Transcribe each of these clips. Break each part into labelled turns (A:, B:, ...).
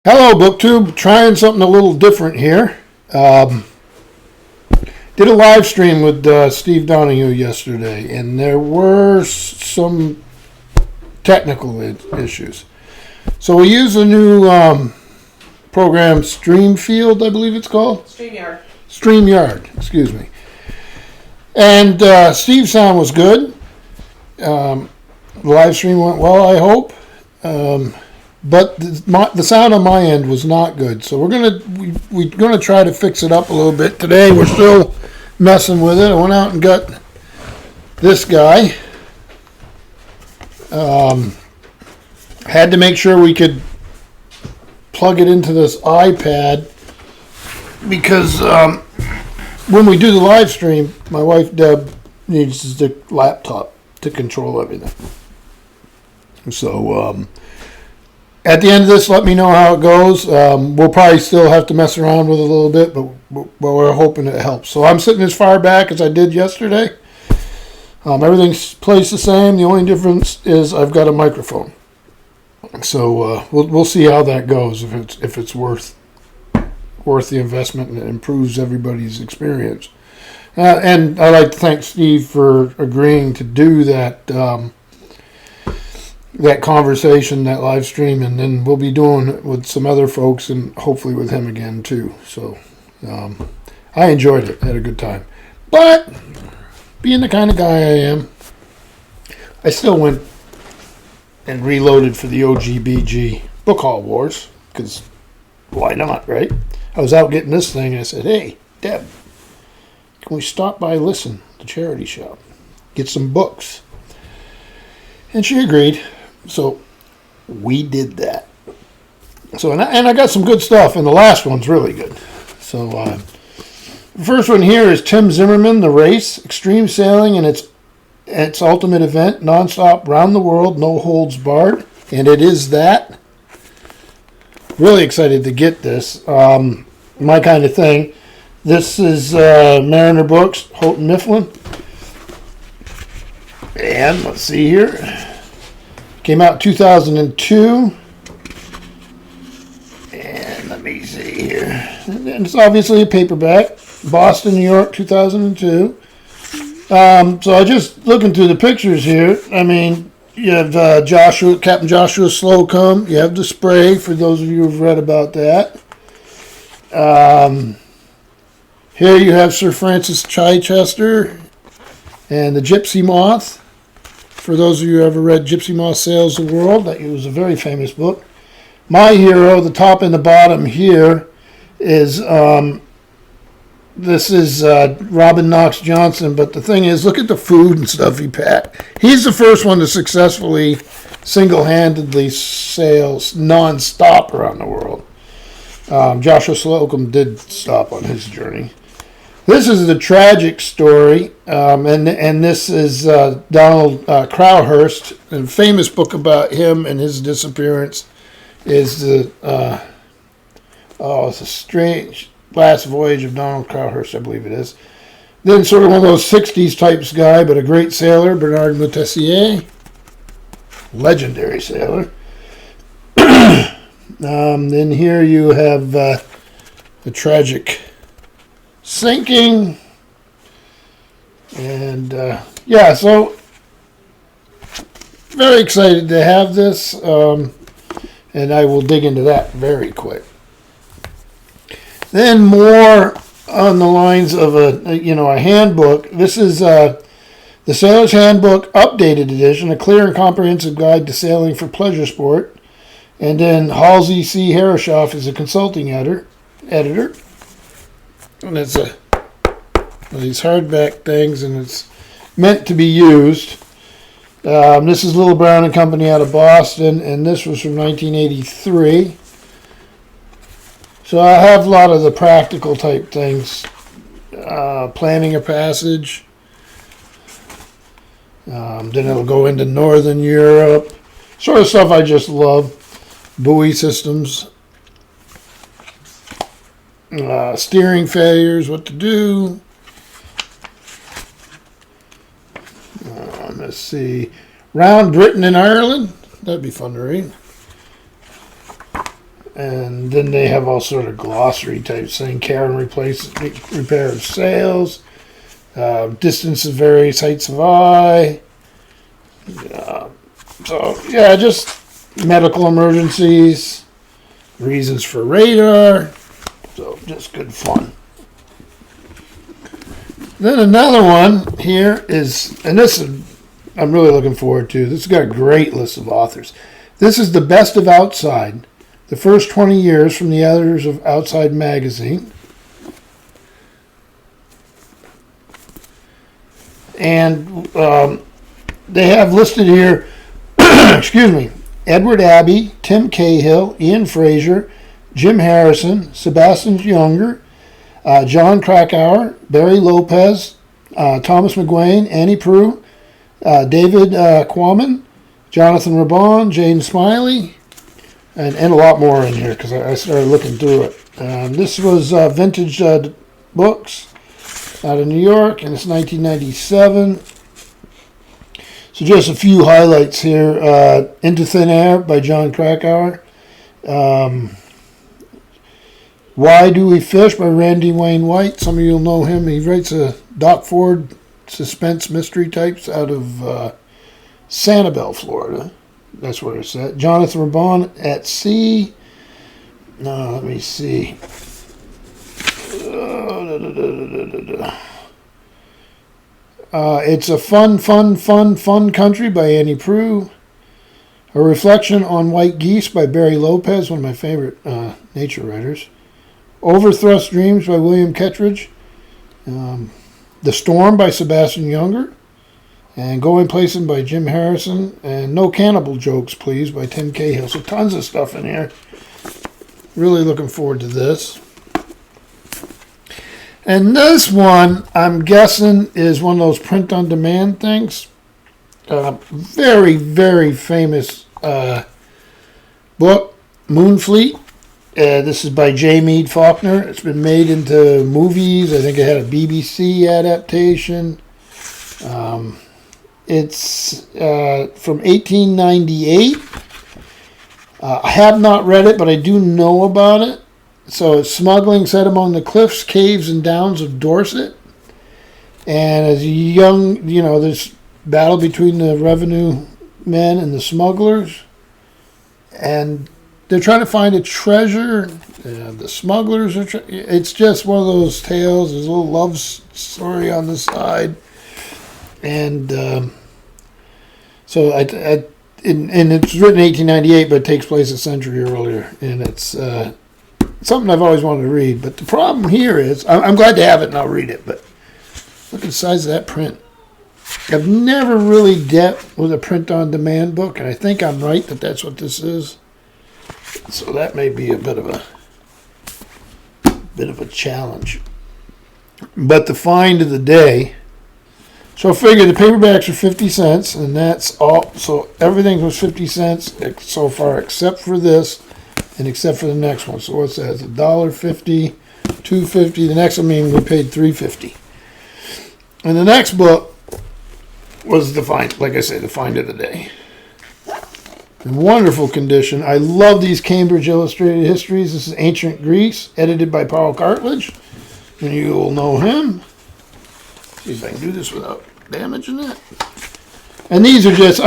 A: Hello, BookTube. Trying something a little different here. Did a live stream with Steve Donahue yesterday, and there were some technical issues. So we use a new program, Streamfield, I believe it's called. StreamYard, excuse me. And Steve's sound was good. The live stream went well, I hope. But the sound on my end was not good, so we're gonna try to fix it up a little bit today. We're still messing with it. I went out and got this guy. Had to make sure we could plug it into this iPad because when we do the live stream, my wife Deb needs the laptop to control everything. So. At the end of this, let me know how it goes. We'll probably still have to mess around with it a little bit, but we're hoping it helps. So I'm sitting as far back as I did yesterday. Everything's placed the same. The only difference is I've got a microphone. So we'll see how that goes. If it's worth the investment and it improves everybody's experience. And I'd like to thank Steve for agreeing to do that. That conversation, that live stream, and then we'll be doing it with some other folks and hopefully with him again too. So I enjoyed it, had a good time. But being the kind of guy I am, I still went and reloaded for the OGBG Book Haul Wars, because why not, right? I was out getting this thing and I said, hey, Deb, can we stop by Listen, the charity shop, get some books? And she agreed. So we did that. So and I got some good stuff, and the last one's really good. So the first one here is Tim Zimmerman, The Race, Extreme Sailing, and its ultimate event, nonstop, round the world, no holds barred, and it is that. Really excited to get this. My kind of thing. This is Mariner Books, Houghton Mifflin, and let's see here. Came out in 2002. And let me see here. And it's obviously a paperback. Boston, New York, 2002. So I just looking through the pictures here. I mean, you have Captain Joshua Slocum. You have the spray, for those of you who've read about that. Here you have Sir Francis Chichester and the Gypsy Moth. For those of you who ever read Gypsy Moth Sails the World, that was a very famous book. My hero, the top and the bottom here, is this is Robin Knox Johnson. But the thing is, look at the food and stuff he packed. He's the first one to successfully, single-handedly sail non-stop around the world. Joshua Slocum did stop on his journey. This is the tragic story, and this is Donald Crowhurst. A famous book about him and his disappearance is it's a strange last voyage of Donald Crowhurst, I believe it is. Then sort of one of those 60s types guy, but a great sailor, Bernard Moitessier, legendary sailor. Then here you have the tragic sinking, and so very excited to have this, and I will dig into that very quick. Then more on the lines of a handbook. This is the Sailor's Handbook Updated Edition, a clear and comprehensive guide to sailing for pleasure sport. And then Halsey C. Harrishoff is a consulting editor. And it's one of these hardback things, and it's meant to be used. This is Little Brown and Company out of Boston, and this was from 1983. So I have a lot of the practical type things, planning a passage. Then it'll go into Northern Europe, sort of stuff I just love. Buoy systems. Steering failures, what to do. Let's see. Round Britain and Ireland. That'd be fun to read. And then they have all sort of glossary types saying care and repair of sails, distance of various heights of eye. So, yeah, just medical emergencies, reasons for radar. So, just good fun. Then another one here is, and this is, I'm really looking forward to. This has got a great list of authors. This is the best of Outside, the first 20 years from the editors of Outside magazine. And they have listed here, excuse me, Edward Abbey, Tim Cahill, Ian Fraser, Jim Harrison, Sebastian Younger, John Krakauer, Barry Lopez, Thomas McGuane, Annie Prue, David Quammen, Jonathan Rabon, Jane Smiley, and a lot more in here because I started looking through it. This was Vintage Books out of New York, and it's 1997. So just a few highlights here. Into Thin Air by John Krakauer. Why Do We Fish by Randy Wayne White. Some of you will know him. He writes a Doc Ford suspense mystery types out of Sanibel, Florida. That's where it's at. Jonathan Rabon, At Sea. No, let me see. It's a Fun Country by Annie Prue. A Reflection on White Geese by Barry Lopez, one of my favorite nature writers. Overthrust Dreams by William Kettridge. The Storm by Sebastian Younger. And Going Places by Jim Harrison. And No Cannibal Jokes, Please by Tim Cahill. So tons of stuff in here. Really looking forward to this. And this one, I'm guessing, is one of those print-on-demand things. Very, very famous book, Moonfleet. This is by J. Mead Faulkner. It's been made into movies. I think it had a BBC adaptation. It's from 1898. I have not read it, but I do know about it. So it's smuggling set among the cliffs, caves, and downs of Dorset. And as a young, there's battle between the revenue men and the smugglers. And they're trying to find a treasure. The smugglers are it's just one of those tales. There's a little love story on the side. And so and it's written in 1898, but it takes place a century earlier. And it's something I've always wanted to read. But the problem here is, I'm glad to have it and I'll read it, but look at the size of that print. I've never really dealt with a print-on-demand book, and I think I'm right that that's what this is. So that may be a bit of a challenge. But the find of the day, so I figured the paperbacks are 50 cents, and that's all. So everything was 50 cents so far, except for this, and except for the next one. So what's that? It's $1.50, $2.50. The next one, we paid $3.50. And the next book was the find, like I said, the find of the day. In wonderful condition. I love these Cambridge Illustrated Histories. This is Ancient Greece, edited by Paul Cartledge. And you will know him. See if I can do this without damaging it. And these are just,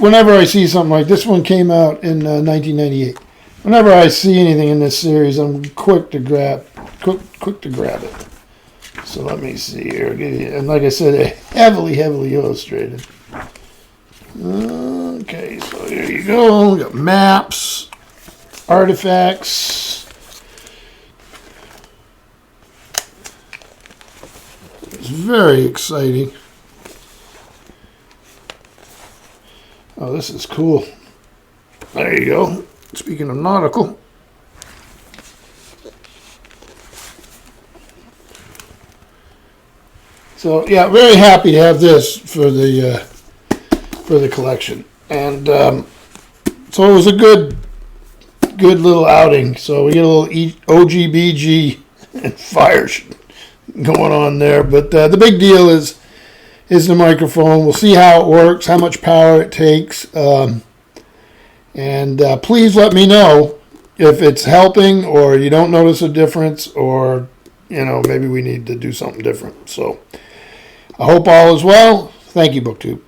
A: whenever I see something like this, one came out in 1998. Whenever I see anything in this series, I'm quick to grab it. So let me see here. And like I said, they're heavily illustrated. Okay, so here you go. We got maps, artifacts. It's very exciting. Oh, this is cool. There you go. Speaking of nautical. So yeah, very happy to have this for the collection, and so it was a good little outing. So we get a little OGBG and fire going on there, but the big deal is the microphone. We'll see how it works, how much power it takes, and please let me know if it's helping, or you don't notice a difference, or maybe we need to do something different. So I hope all is well. Thank you, BookTube.